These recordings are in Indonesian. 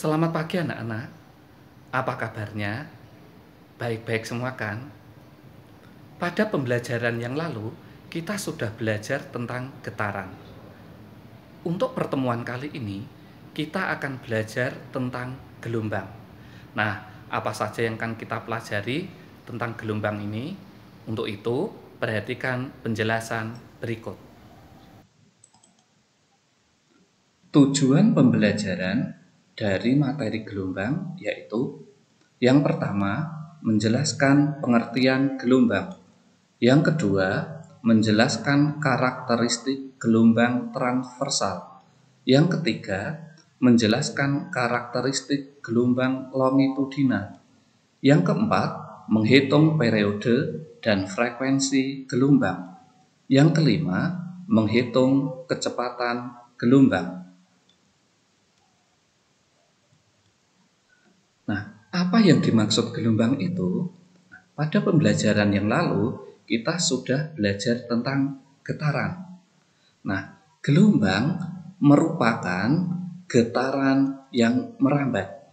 Selamat pagi anak-anak, apa kabarnya? Baik-baik semua kan? Pada pembelajaran yang lalu, kita sudah belajar tentang getaran. Untuk pertemuan kali ini, kita akan belajar tentang gelombang. Nah, apa saja yang akan kita pelajari tentang gelombang ini? Untuk itu, perhatikan penjelasan berikut. Tujuan pembelajaran dari materi gelombang yaitu yang pertama, menjelaskan pengertian gelombang. Yang kedua, menjelaskan karakteristik gelombang transversal. Yang ketiga, menjelaskan karakteristik gelombang longitudinal. Yang keempat, menghitung periode dan frekuensi gelombang. Yang kelima, menghitung kecepatan gelombang. Nah, apa yang dimaksud gelombang itu? Pada pembelajaran yang lalu, kita sudah belajar tentang getaran. Nah, gelombang merupakan getaran yang merambat.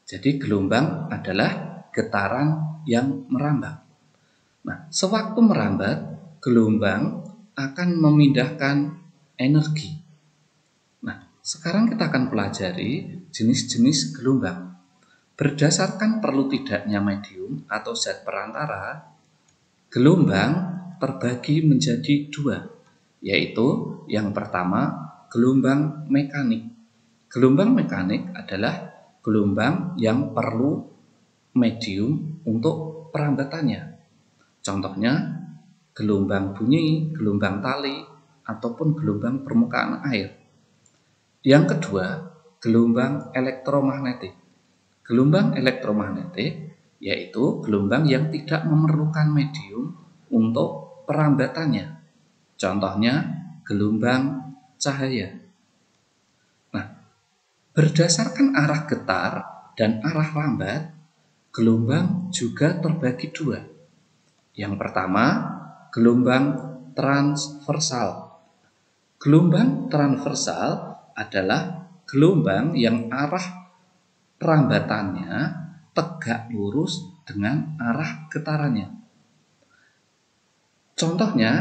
Jadi gelombang adalah getaran yang merambat. Nah, sewaktu merambat, gelombang akan memindahkan energi. Nah, sekarang kita akan pelajari jenis-jenis gelombang. Berdasarkan perlu tidaknya medium atau zat perantara, gelombang terbagi menjadi dua, yaitu yang pertama gelombang mekanik. Gelombang mekanik adalah gelombang yang perlu medium untuk perambatannya. Contohnya gelombang bunyi, gelombang tali, ataupun gelombang permukaan air. Yang kedua, gelombang elektromagnetik. Gelombang elektromagnetik yaitu gelombang yang tidak memerlukan medium untuk perambatannya. Contohnya gelombang cahaya. Nah, berdasarkan arah getar dan arah rambat, gelombang juga terbagi dua. Yang pertama, gelombang transversal. Gelombang transversal adalah gelombang yang arah perambatannya tegak lurus dengan arah getarannya. Contohnya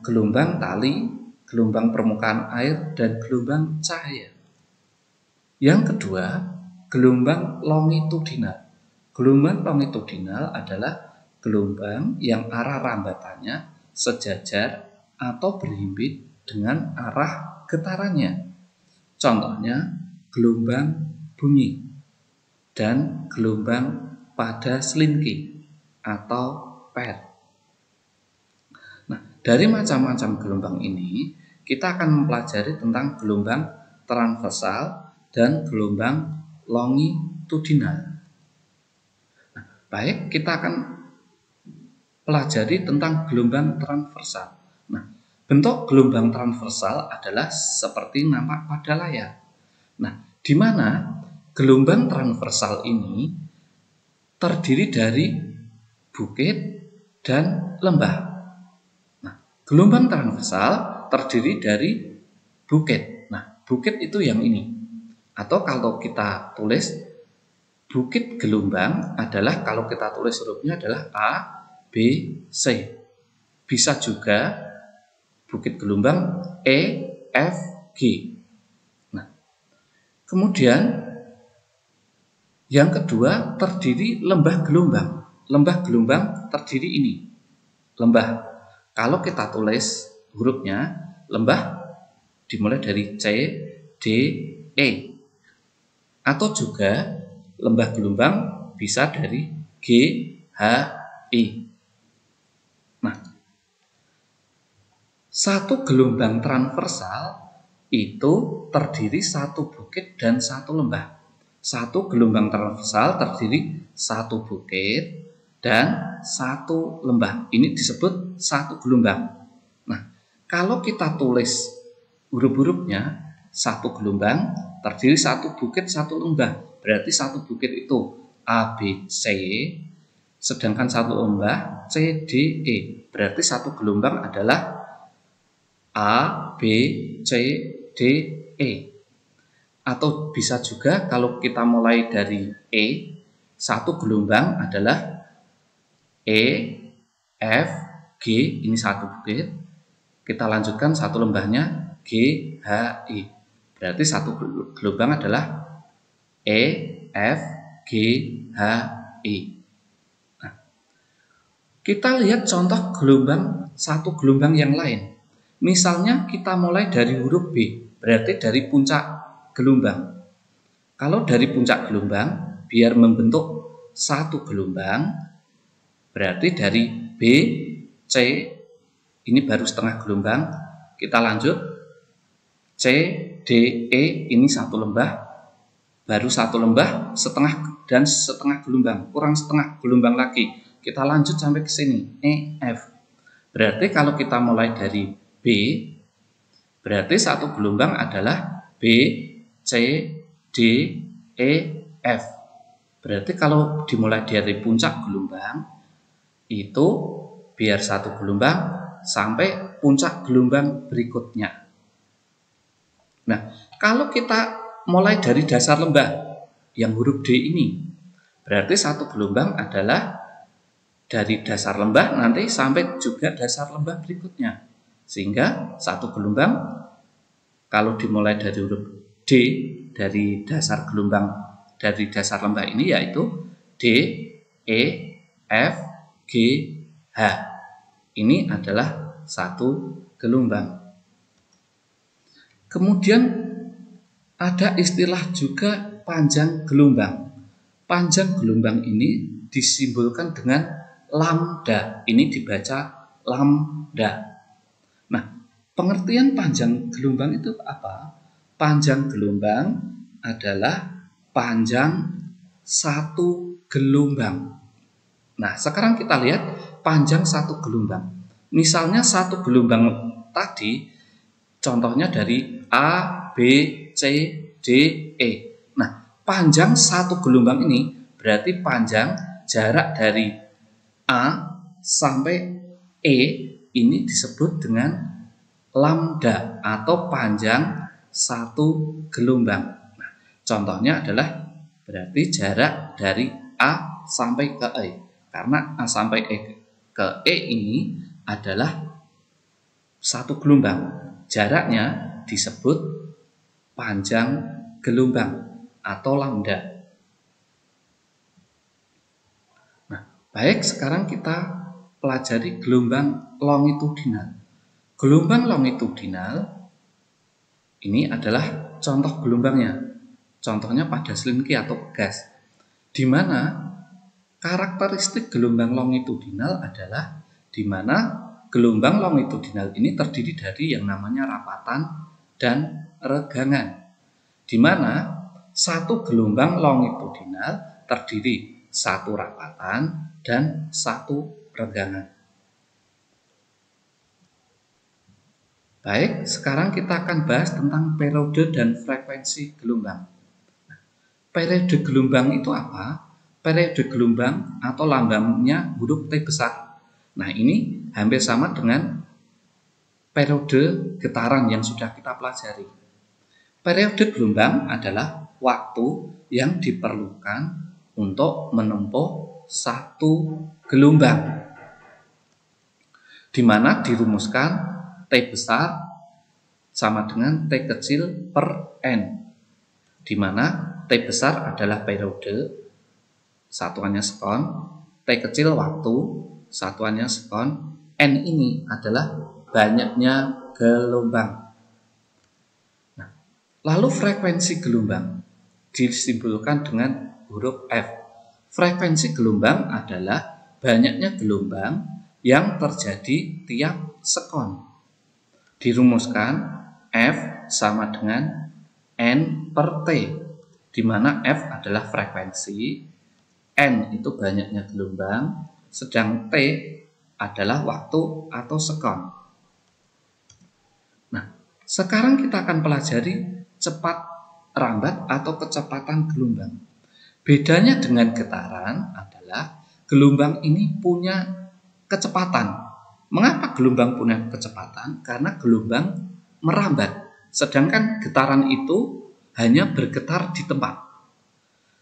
gelombang tali, gelombang permukaan air, dan gelombang cahaya. Yang kedua, gelombang longitudinal. Gelombang longitudinal adalah gelombang yang arah rambatannya sejajar atau berhimpit dengan arah getarannya. Contohnya gelombang bunyi dan gelombang pada selingki atau per. Nah, dari macam-macam gelombang ini, kita akan mempelajari tentang gelombang transversal dan gelombang longitudinal. Nah, baik, kita akan pelajari tentang gelombang transversal. Nah, bentuk gelombang transversal adalah seperti nampak pada layar. Nah, di mana gelombang transversal ini terdiri dari bukit dan lembah. Nah, gelombang transversal terdiri dari bukit. Nah, bukit itu yang ini. Atau kalau kita tulis bukit gelombang adalah, kalau kita tulis hurufnya adalah A, B, C. Bisa juga bukit gelombang E, F, G. Nah, kemudian yang kedua terdiri lembah gelombang. Lembah gelombang terdiri ini. Lembah, kalau kita tulis hurufnya, lembah dimulai dari C, D, E. Atau juga lembah gelombang bisa dari G, H, I. Nah, satu gelombang transversal itu terdiri satu bukit dan satu lembah. Satu gelombang transversal terdiri satu bukit dan satu lembah. Ini disebut satu gelombang. Nah, kalau kita tulis huruf-hurufnya, satu gelombang terdiri satu bukit, satu lembah. Berarti satu bukit itu A, B, C, sedangkan satu lembah C, D, E. Berarti satu gelombang adalah A, B, C, D, E. Atau bisa juga kalau kita mulai dari E, satu gelombang adalah E, F, G, ini satu bukit. Kita lanjutkan satu lembahnya G, H, I. Berarti satu gelombang adalah E, F, G, H, I. Nah, kita lihat contoh satu gelombang yang lain. Misalnya kita mulai dari huruf B, berarti dari puncak gelombang. Kalau dari puncak gelombang, biar membentuk satu gelombang, berarti dari B, C, ini baru setengah gelombang. Kita lanjut, C, D, E, ini satu lembah, baru satu lembah, setengah dan setengah gelombang, kurang setengah gelombang lagi. Kita lanjut sampai ke sini, E, F. Berarti kalau kita mulai dari B, berarti satu gelombang adalah B, C, D, E, F. Berarti kalau dimulai dari puncak gelombang, itu biar satu gelombang sampai puncak gelombang berikutnya. Nah, kalau kita mulai dari dasar lembah yang huruf D ini, berarti satu gelombang adalah dari dasar lembah nanti sampai juga dasar lembah berikutnya. Sehingga satu gelombang kalau dimulai dari huruf D, dari dasar lembah ini yaitu D, E, F, G, H. Ini adalah satu gelombang. Kemudian ada istilah juga panjang gelombang. Panjang gelombang ini disimbolkan dengan lambda. Ini dibaca lambda. Nah, pengertian panjang gelombang itu apa? Panjang gelombang adalah panjang satu gelombang. Nah, sekarang kita lihat panjang satu gelombang. Misalnya satu gelombang tadi, contohnya dari A, B, C, D, E. Nah, panjang satu gelombang ini berarti panjang jarak dari A sampai E ini disebut dengan lambda atau panjang satu gelombang. Nah, contohnya adalah berarti jarak dari A sampai ke E. Karena A sampai ke E ini adalah satu gelombang. Jaraknya disebut panjang gelombang atau lambda. Nah, baik, sekarang kita pelajari gelombang longitudinal. Gelombang longitudinal ini adalah contoh gelombangnya. Contohnya pada selinki atau pegas. Di mana karakteristik gelombang longitudinal adalah di mana gelombang longitudinal ini terdiri dari yang namanya rapatan dan regangan. Di mana satu gelombang longitudinal terdiri satu rapatan dan satu regangan. Baik, sekarang kita akan bahas tentang periode dan frekuensi gelombang. Periode gelombang itu apa? Periode gelombang atau lambangnya huruf T besar. Nah, ini hampir sama dengan periode getaran yang sudah kita pelajari. Periode gelombang adalah waktu yang diperlukan untuk menempuh satu gelombang, di mana dirumuskan T besar sama dengan T kecil per N, di mana T besar adalah periode, satuannya sekon, T kecil waktu, satuannya sekon, N ini adalah banyaknya gelombang. Nah, lalu frekuensi gelombang disimbolkan dengan huruf F. Frekuensi gelombang adalah banyaknya gelombang yang terjadi tiap sekon. Dirumuskan F sama dengan N per T, di mana F adalah frekuensi, N itu banyaknya gelombang, sedang T adalah waktu atau sekon. Nah, sekarang kita akan pelajari cepat rambat atau kecepatan gelombang. Bedanya dengan getaran adalah gelombang ini punya kecepatan. Mengapa gelombang punya kecepatan? Karena gelombang merambat. Sedangkan getaran itu hanya bergetar di tempat.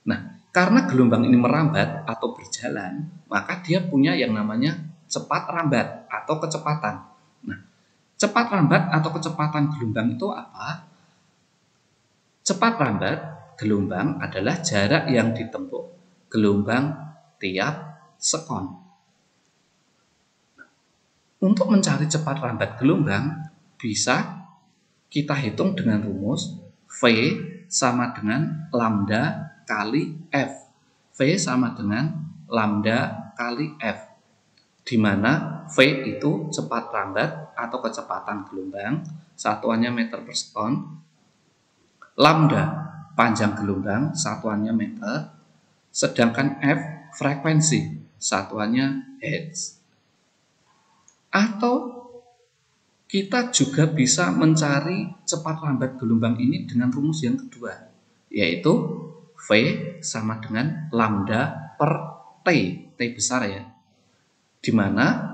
Nah, karena gelombang ini merambat atau berjalan, maka dia punya yang namanya cepat rambat atau kecepatan. Nah, cepat rambat atau kecepatan gelombang itu apa? Cepat rambat gelombang adalah jarak yang ditempuh gelombang tiap sekon. Untuk mencari cepat rambat gelombang, bisa kita hitung dengan rumus V sama dengan lambda kali F. V sama dengan lambda kali F, di mana V itu cepat rambat atau kecepatan gelombang, satuannya meter per sekon. Lambda panjang gelombang, satuannya meter. Sedangkan F frekuensi, satuannya hertz. Atau kita juga bisa mencari cepat rambat gelombang ini dengan rumus yang kedua, yaitu V sama dengan lambda per T, T besar ya, di mana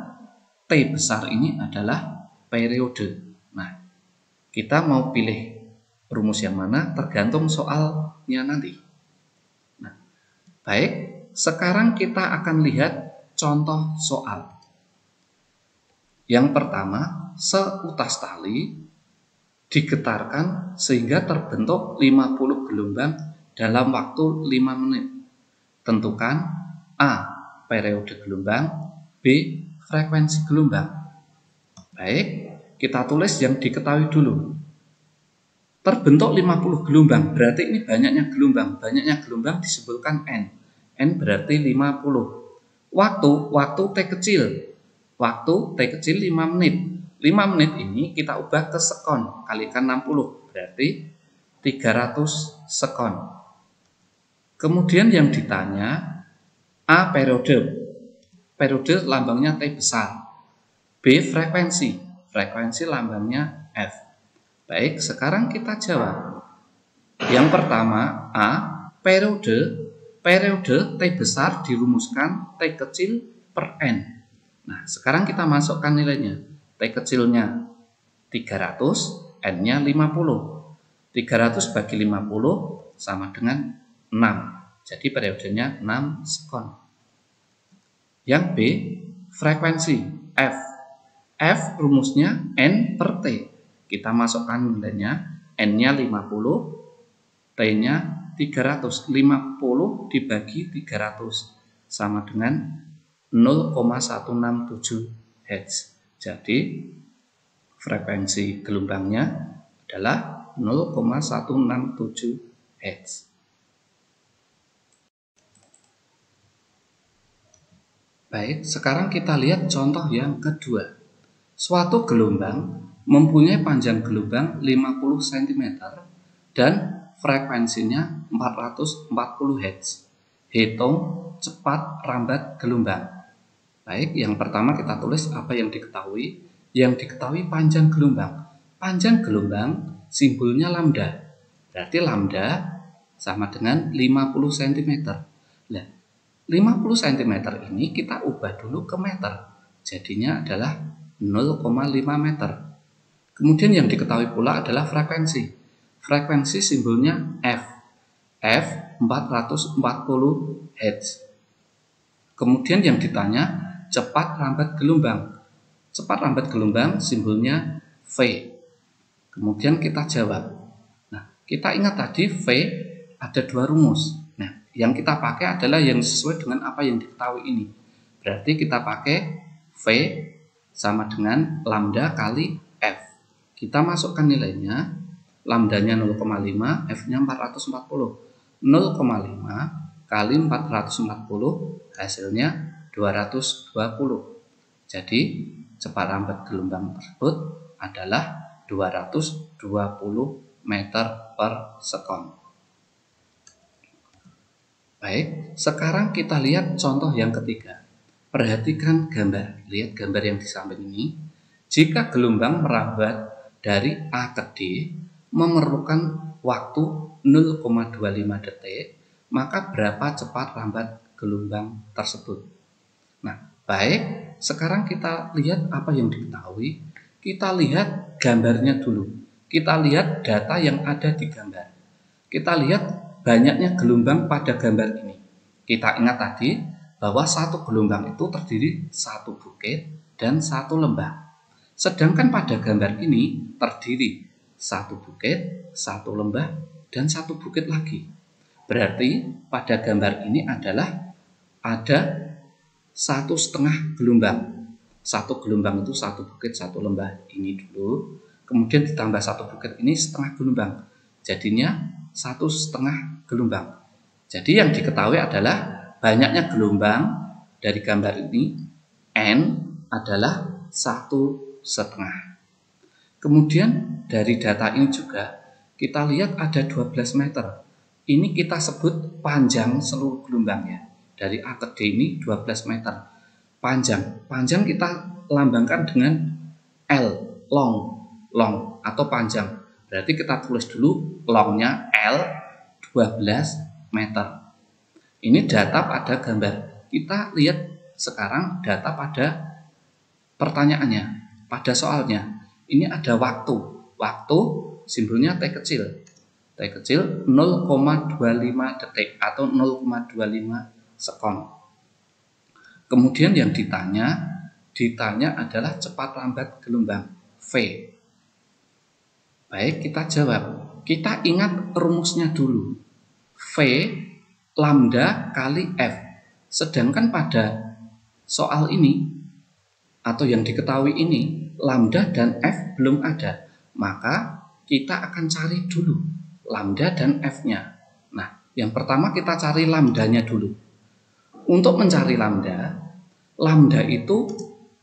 T besar ini adalah periode. Nah, kita mau pilih rumus yang mana tergantung soalnya nanti. Nah, baik, sekarang kita akan lihat contoh soal. Yang pertama, seutas tali digetarkan sehingga terbentuk 50 gelombang dalam waktu 5 menit. Tentukan A. periode gelombang, B. frekuensi gelombang. Baik, kita tulis yang diketahui dulu. Terbentuk 50 gelombang, berarti ini banyaknya gelombang. Banyaknya gelombang disebutkan N. N berarti 50. Waktu T kecil. Waktu T kecil 5 menit. 5 menit ini kita ubah ke sekon, kalikan 60, berarti 300 sekon. Kemudian yang ditanya, A. periode. Periode lambangnya T besar. B. frekuensi. Frekuensi lambangnya F. Baik, sekarang kita jawab. Yang pertama, A. periode. Periode T besar dirumuskan T kecil per N. Nah, sekarang kita masukkan nilainya. T kecilnya 300, N-nya 50. 300 bagi 50 sama dengan 6. Jadi periodenya 6 sekon. Yang B, frekuensi F. F rumusnya N per T. Kita masukkan nilainya, N-nya 50, T-nya 300. 50 dibagi 300 sama dengan 0,167 Hz. Jadi frekuensi gelombangnya adalah 0,167 Hz. Baik, sekarang kita lihat contoh yang kedua. Suatu gelombang mempunyai panjang gelombang 50 cm dan frekuensinya 440 Hz. Hitung cepat rambat gelombang. Baik, yang pertama kita tulis apa yang diketahui. Yang diketahui panjang gelombang. Panjang gelombang simbolnya lambda. Berarti lambda sama dengan 50 cm. Nah, 50 cm ini kita ubah dulu ke meter. Jadinya adalah 0,5 meter. Kemudian yang diketahui pula adalah frekuensi. Frekuensi simbolnya F. F 440 Hz. Kemudian yang ditanya cepat rambat gelombang. Cepat rambat gelombang simbolnya V. Kemudian kita jawab. Nah, kita ingat tadi V ada dua rumus. Nah, yang kita pakai adalah yang sesuai dengan apa yang diketahui ini. Berarti kita pakai V sama dengan lambda kali F. Kita masukkan nilainya. Lambdanya 0,5, F-nya 440. 0,5 kali 440 hasilnya 220. Jadi cepat rambat gelombang tersebut adalah 220 meter per sekon. Baik, sekarang kita lihat contoh yang ketiga. Perhatikan gambar. Lihat gambar yang di samping ini. Jika gelombang merambat dari A ke D memerlukan waktu 0,25 detik, maka berapa cepat rambat gelombang tersebut? Nah, baik, sekarang kita lihat apa yang diketahui. Kita lihat gambarnya dulu. Kita lihat data yang ada di gambar. Kita lihat banyaknya gelombang pada gambar ini. Kita ingat tadi bahwa satu gelombang itu terdiri satu bukit dan satu lembah. Sedangkan pada gambar ini terdiri satu bukit, satu lembah, dan satu bukit lagi. Berarti pada gambar ini adalah ada 1,5 gelombang. Satu gelombang itu satu bukit, satu lembah ini dulu. Kemudian ditambah satu bukit ini setengah gelombang. Jadinya 1,5 gelombang. Jadi yang diketahui adalah banyaknya gelombang dari gambar ini N adalah 1,5. Kemudian dari data ini juga kita lihat ada 12 meter. Ini kita sebut panjang seluruh gelombangnya. Dari A ke D ini 12 meter. Panjang kita lambangkan dengan L, long atau panjang. Berarti kita tulis dulu longnya L 12 meter. Ini data pada gambar. Kita lihat sekarang data pada pertanyaannya, pada soalnya. Ini ada waktu. Waktu simbolnya T kecil. T kecil 0,25 detik atau 0,25 sekon. Kemudian yang ditanya adalah cepat lambat gelombang V. Baik, kita jawab. Kita ingat rumusnya dulu. V lambda kali F. Sedangkan pada soal ini atau yang diketahui ini, lambda dan F belum ada. Maka kita akan cari dulu lambda dan F-nya. Nah, yang pertama kita cari lambdanya dulu. Untuk mencari lambda itu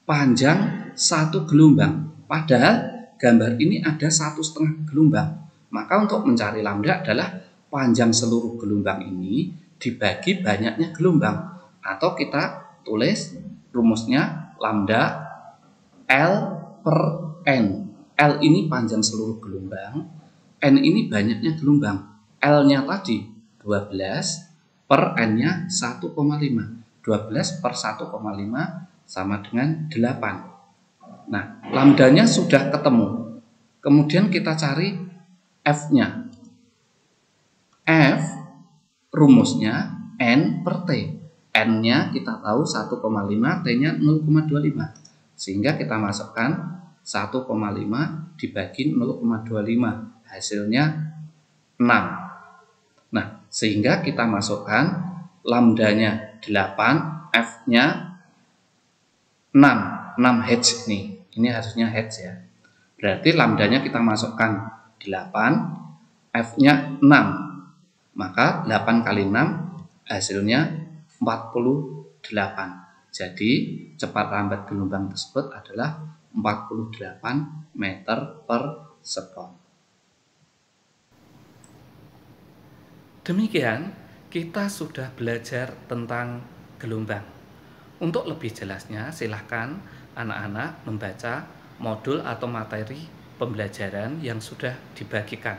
panjang satu gelombang. Padahal gambar ini ada 1,5 gelombang. Maka untuk mencari lambda adalah panjang seluruh gelombang ini dibagi banyaknya gelombang. Atau kita tulis rumusnya lambda L per N. L ini panjang seluruh gelombang, N ini banyaknya gelombang. L-nya tadi 12 per N-nya 1,5. 12 per 1,5 sama dengan 8. Nah, lambdanya sudah ketemu. Kemudian kita cari F-nya. F rumusnya N per T. N-nya kita tahu 1,5, T-nya 0,25. Sehingga kita masukkan 1,5 dibagi 0,25. Hasilnya 6. Nah, sehingga kita masukkan lambdanya 8, F-nya 6 Hz ini. Ini harusnya Hz ya. Berarti lambdanya kita masukkan 8, F-nya 6. Maka 8 kali 6 hasilnya 48. Jadi cepat lambat gelombang tersebut adalah 48 meter per sekon. Demikian kita sudah belajar tentang gelombang. Untuk lebih jelasnya silahkan anak-anak membaca modul atau materi pembelajaran yang sudah dibagikan.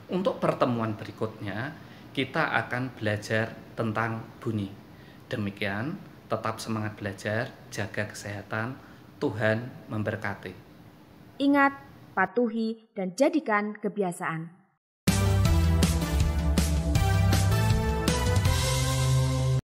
Untuk pertemuan berikutnya kita akan belajar tentang bunyi. Demikian, tetap semangat belajar, jaga kesehatan, Tuhan memberkati. Ingat, patuhi dan jadikan kebiasaan.